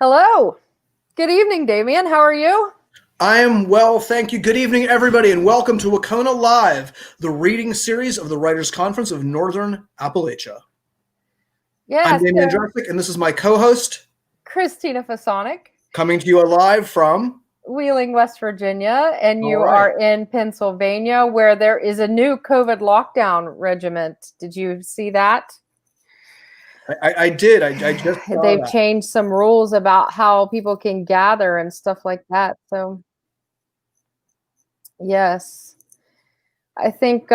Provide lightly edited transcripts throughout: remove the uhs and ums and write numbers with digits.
Hello. Good evening, Damien. How are you? I am well, thank you. Good evening, everybody, and welcome to WCONA Live, the reading series of the Writers' Conference of Northern Appalachia. I'm Yes, Damian Dresick, and this is my co-host, Christina Fasonic, coming to you live from Wheeling, West Virginia, and you All right. are in Pennsylvania, where there is a new COVID lockdown regiment. Did you see that? I did. I just saw They've that. changed some rules about how people can gather and stuff like that. So, yes, I think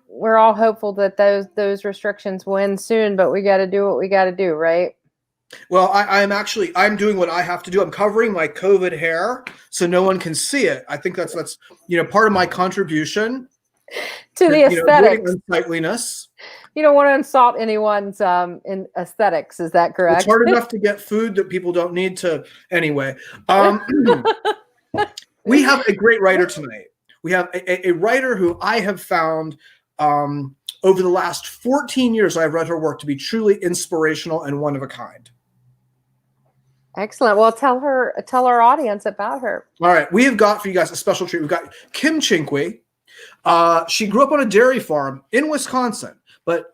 we're all hopeful that those restrictions will end soon, but we got to do what we got to do, right? Well, I'm doing what I have to do. I'm covering my COVID hair so no one can see it. I think that's part of my contribution To the avoiding aesthetics. unsightliness. You don't want to insult anyone's in aesthetics. Is that correct? It's hard enough to get food that people don't need to anyway. We have a great writer tonight. We have a writer who I have found over the last 14 years I've read her work to be truly inspirational and one of a kind. Excellent. Well, tell our audience about her. All right. We have got for you guys a special treat. We've got Kim Chinquee. She grew up on a dairy farm in Wisconsin, but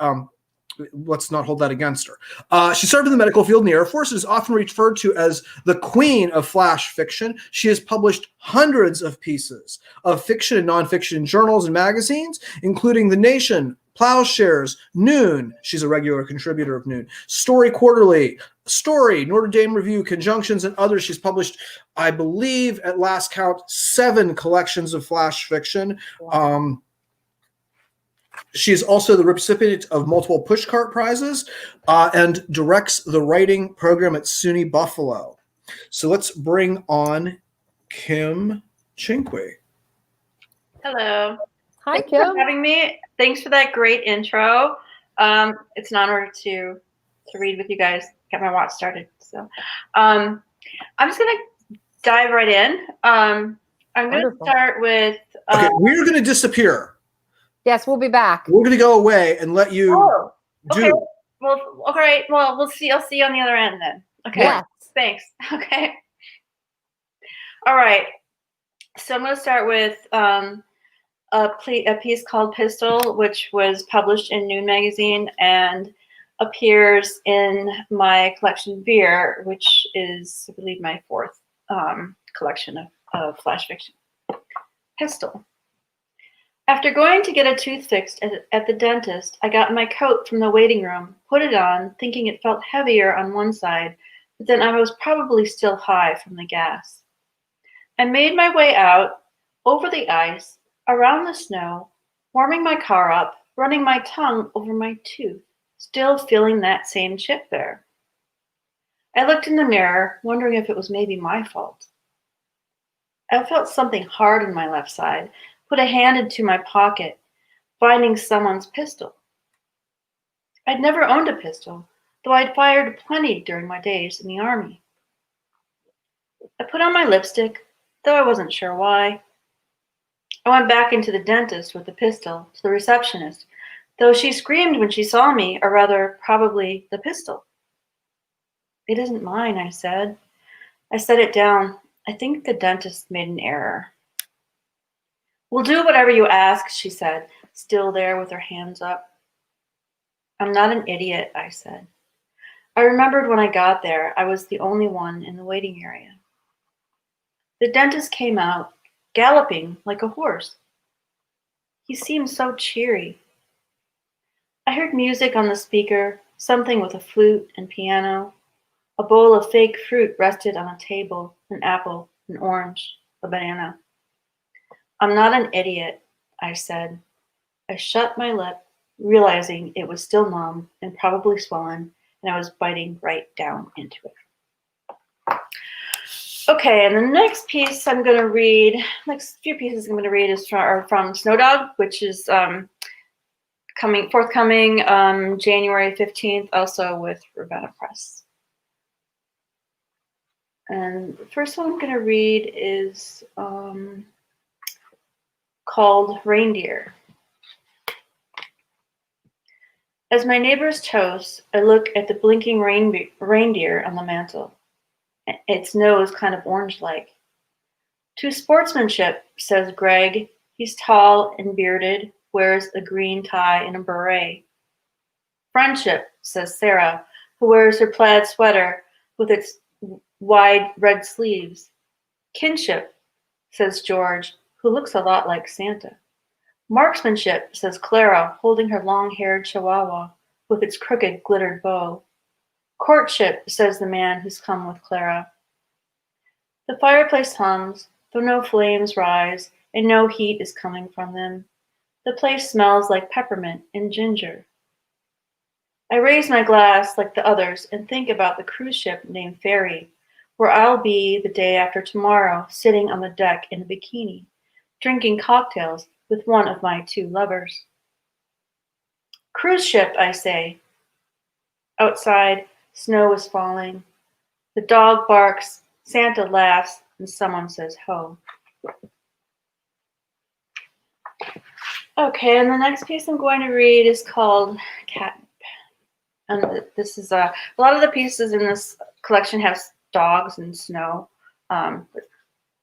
let's not hold that against her. She served in the medical field in the Air Force and is often referred to as the queen of flash fiction. She has published hundreds of pieces of fiction and nonfiction in journals and magazines, including The Nation, Plowshares, Noon. She's a regular contributor of Noon, StoryQuarterly, Story, Notre Dame Review, Conjunctions, and others. She's published, I believe, at last count, 7 collections of flash fiction. She is also the recipient of multiple Pushcart Prizes and directs the writing program at SUNY-Buffalo. So let's bring on Kim Chinquee. Hello. Hi, Thanks Kim. for having me. Thanks for that great intro. It's an honor to read with you guys. Get my watch started. So I'm just going to dive right in. I'm going to start with... okay, we're going to disappear. Yes, we'll be back. We're going to go away and let you okay. do. Well, all right. Well, we'll see. I'll see you on the other end then. Okay. Yes. Thanks. Okay. All right. So I'm going to start with a piece called Pistol, which was published in Noon magazine and appears in my collection Veer, which is, I believe, my 4th collection of flash fiction. Pistol. After going to get a tooth fixed at the dentist, I got my coat from the waiting room, put it on, thinking it felt heavier on one side, but then I was probably still high from the gas. I made my way out, over the ice, around the snow, warming my car up, running my tongue over my tooth, still feeling that same chip there. I looked in the mirror, wondering if it was maybe my fault. I felt something hard in my left side, put a hand into my pocket, finding someone's pistol. I'd never owned a pistol, though I'd fired plenty during my days in the Army. I put on my lipstick, though I wasn't sure why. I went back into the dentist with the pistol to the receptionist, though she screamed when she saw me, or rather, probably the pistol. It isn't mine, I said. I set it down. I think the dentist made an error. We'll do whatever you ask, she said, still there with her hands up. I'm not an idiot, I said. I remembered when I got there, I was the only one in the waiting area. The dentist came out, galloping like a horse. He seemed so cheery. I heard music on the speaker, something with a flute and piano. A bowl of fake fruit rested on a table, an apple, an orange, a banana. I'm not an idiot, I said. I shut my lip, realizing it was still numb and probably swollen, and I was biting right down into it. Okay, and the next piece I'm going to read, next few pieces I'm going to read are from Snowdog, which is forthcoming January 15th, also with Ravenna Press. And the first one I'm going to read is called Reindeer. As my neighbors toast, I look at the blinking reindeer on the mantle. its nose kind of orange-like. To sportsmanship, says Greg. He's tall and bearded, wears a green tie and a beret. Friendship, says Sarah, who wears her plaid sweater with its wide red sleeves. Kinship, says George, who looks a lot like Santa. Marksmanship, says Clara, holding her long-haired chihuahua with its crooked, glittered bow. Courtship, says the man who's come with Clara. The fireplace hums, though no flames rise and no heat is coming from them. The place smells like peppermint and ginger. I raise my glass like the others and think about the cruise ship named Fairy, where I'll be the day after tomorrow, sitting on the deck in a bikini, drinking cocktails with one of my 2 lovers. Cruise ship, I say. Outside, snow is falling. The dog barks, Santa laughs, and someone says ho. Okay, and the next piece I'm going to read is called Catnip. And this is a lot of the pieces in this collection have dogs and snow, but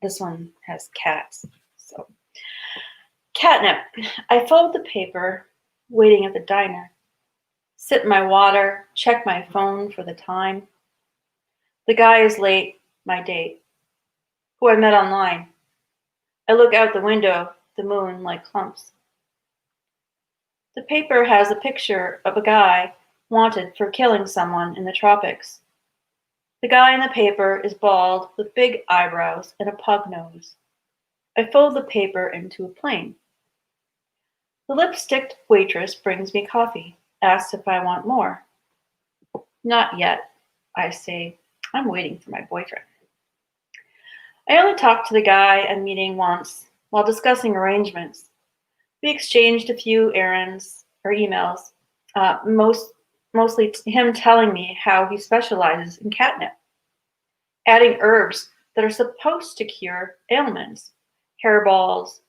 this one has cats. So, Catnip. I fold the paper, waiting at the diner. Sip my water, check my phone for the time. The guy is late, my date, who I met online. I look out the window, the moon like clumps. The paper has a picture of a guy wanted for killing someone in the tropics. The guy in the paper is bald with big eyebrows and a pug nose. I fold the paper into a plane. The lipsticked waitress brings me coffee, asks if I want more. Not yet, I say. I'm waiting for my boyfriend. I only talked to the guy I'm meeting once while discussing arrangements. We exchanged a few errands or emails, mostly him telling me how he specializes in catnip, adding herbs that are supposed to cure ailments, hairballs,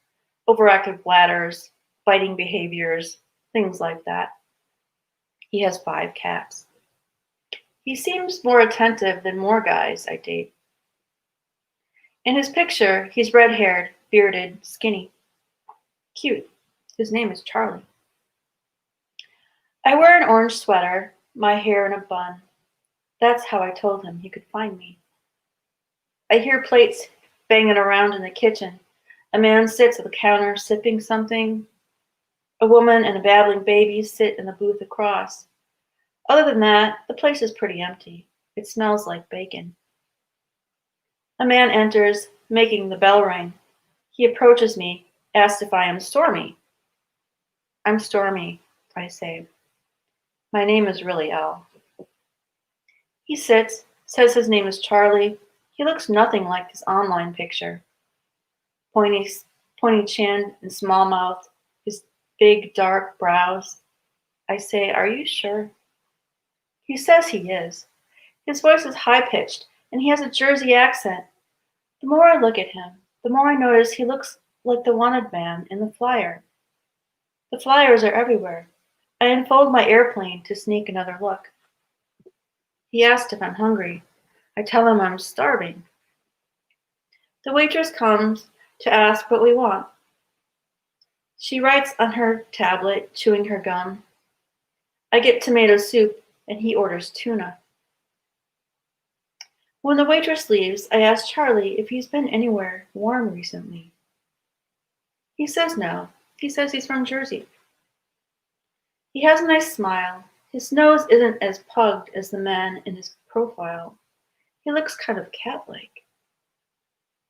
overactive bladders, biting behaviors, things like that. He has 5 cats. He seems more attentive than more guys I date. In his picture, he's red-haired, bearded, skinny. Cute. His name is Charlie. I wear an orange sweater, my hair in a bun. That's how I told him he could find me. I hear plates banging around in the kitchen. A man sits at the counter sipping something. A woman and a babbling baby sit in the booth across. Other than that, the place is pretty empty. It smells like bacon. A man enters, making the bell ring. He approaches me, asks if I am Stormy. I'm Stormy, I say. My name is really Al. He sits, says his name is Charlie. He looks nothing like his online picture. Pointy chin and small mouth, his big dark brows. I say, are you sure? He says he is. His voice is high-pitched, and he has a Jersey accent. The more I look at him, the more I notice he looks like the wanted man in the flyer. The flyers are everywhere. I unfold my airplane to sneak another look. He asks if I'm hungry. I tell him I'm starving. The waitress comes to ask what we want. She writes on her tablet, chewing her gum. I get tomato soup, and he orders tuna. When the waitress leaves, I ask Charlie if he's been anywhere warm recently. He says no. He says he's from Jersey. He has a nice smile. His nose isn't as pugged as the man in his profile. He looks kind of cat-like.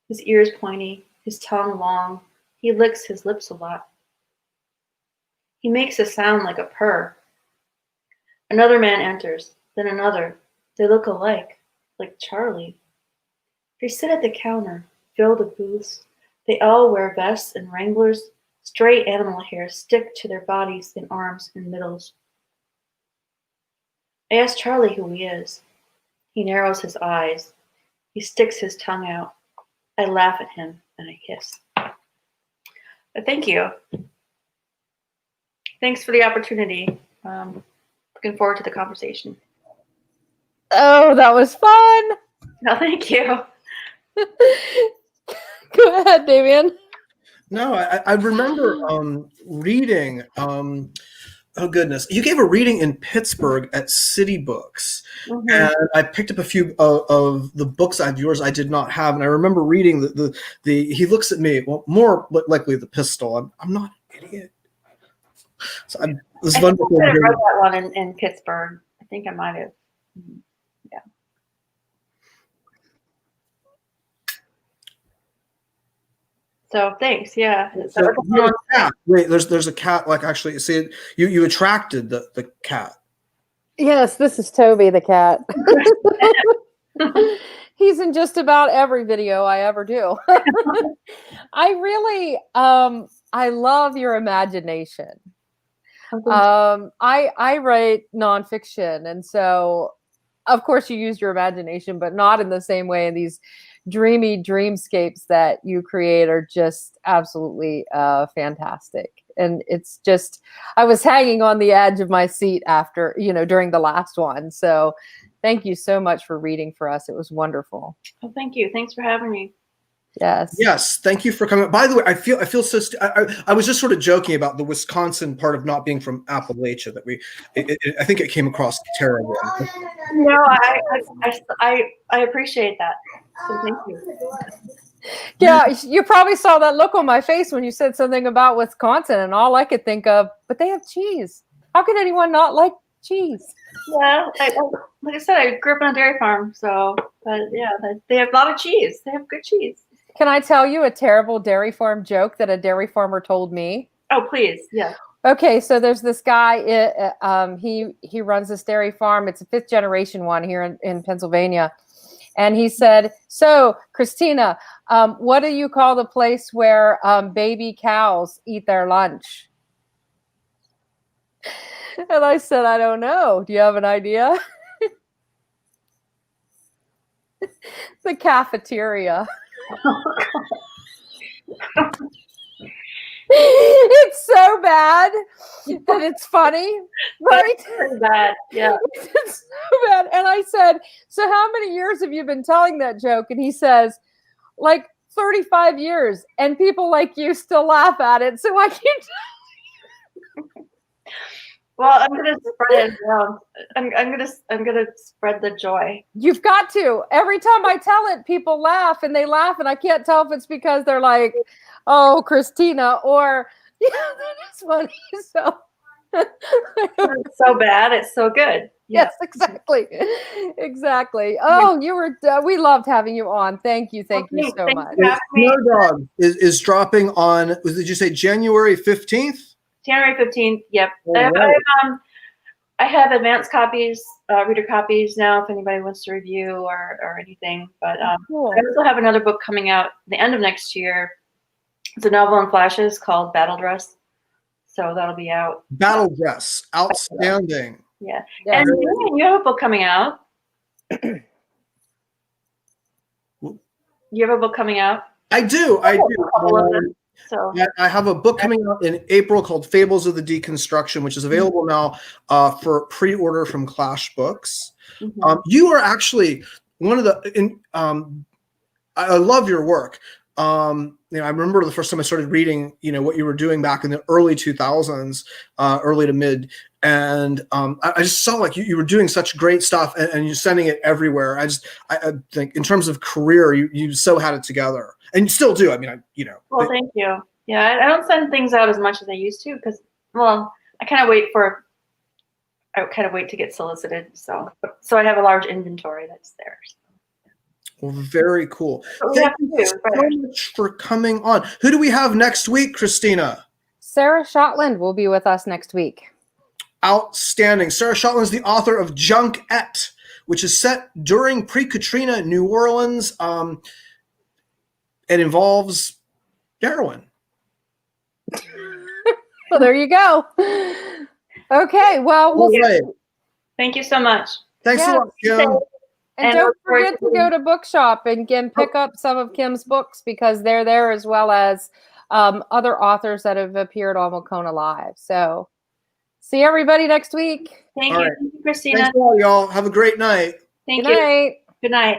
His ears pointy, his tongue long. He licks his lips a lot. He makes a sound like a purr. Another man enters, then another. They look alike, like Charlie. They sit at the counter, fill the booths. They all wear vests and Wranglers. Stray animal hairs stick to their bodies and arms and middles. I ask Charlie who he is. He narrows his eyes. He sticks his tongue out. I laugh at him and I hiss. But thank you. Thanks for the opportunity. Looking forward to the conversation. Oh, that was fun. No, thank you. Go ahead, Damien. No, I remember reading. Oh goodness! You gave a reading in Pittsburgh at City Books, and I picked up a few of the books of yours I did not have, and I remember reading the. He looks at me. Well, more likely the pistol. I'm not an idiot. So it was wonderful. I read that one in Pittsburgh. I think I might have. Yeah. So thanks. Yeah. So wait, there's a cat. Like actually, see, you attracted the cat. Yes, this is Toby the cat. He's in just about every video I ever do. I really, I love your imagination. I write nonfiction, and so of course you use your imagination, but not in the same way. And these dreamy dreamscapes that you create are just absolutely fantastic. And it's just, I was hanging on the edge of my seat after, during the last one. So thank you so much for reading for us. It was wonderful. Well, thank you. Thanks for having me. Yes. Thank you for coming. By the way, I feel so. I was just sort of joking about the Wisconsin part of not being from Appalachia. I think it came across terrible. No, I appreciate that. So thank you. Yeah, you probably saw that look on my face when you said something about Wisconsin, and all I could think of, but they have cheese. How can anyone not like cheese? Yeah, like I said, I grew up on a dairy farm, but yeah, they have a lot of cheese. They have good cheese. Can I tell you a terrible dairy farm joke that a dairy farmer told me? Oh, please. Yeah. Okay, so there's this guy. He runs this dairy farm. It's a 5th generation one here in Pennsylvania. And he said, "So, Christina, what do you call the place where baby cows eat their lunch?" And I said, "I don't know. Do you have an idea?" The cafeteria. It's so bad that it's funny, right? It's bad. Yeah. It's so bad. And I said, "So how many years have you been telling that joke?" And he says, "Like 35 years. And people like you still laugh at it. So I keep telling." Well, I'm gonna spread it around. I'm gonna spread the joy. You've got to. Every time I tell it, people laugh, and I can't tell if it's because they're like, "Oh, Christina," or "Yeah, that is funny." So It's so bad, it's so good. Yeah. Yes, exactly. Oh, you were. We loved having you on. Thank you so much. Snowdog is dropping on. Did you say January 15th? January 15th. Yep. Right. I have advanced copies, reader copies now, if anybody wants to review or anything. But Cool. I also have another book coming out the end of next year. It's a novel in flashes called Battle Dress. So that'll be out. Battle Dress, outstanding. Yeah. Yes. And you have a book coming out. You have a book coming out? I do. A couple of them. So I have a book coming out in April called Fables of the Deconstruction, which is available now for pre-order from Clash Books. You are actually one of the. I love your work. I remember the first time I started reading, what you were doing back in the early 2000s, early to mid, and I just saw like you were doing such great stuff, and you're sending it everywhere. I think in terms of career, you so had it together, and you still do. I mean, Well, thank you. Yeah, I don't send things out as much as I used to because, well, I kind of wait to get solicited. So I have a large inventory that's there. Well, very cool. So Thank you so much for coming on. Who do we have next week, Christina? Sarah Shotland will be with us next week. Outstanding. Sarah Shotland is the author of Junkette, which is set during pre-Katrina New Orleans. It involves heroin. Well, there you go. Okay. Well, Thank you so much. Thanks a lot, Kim. And don't forget to go to Bookshop and pick up some of Kim's books because they're there as well as other authors that have appeared on WCONA Live. So see everybody next week. Thank you, Christina. Thanks a lot, y'all. Have a great night. Thank Good you. night. Good night.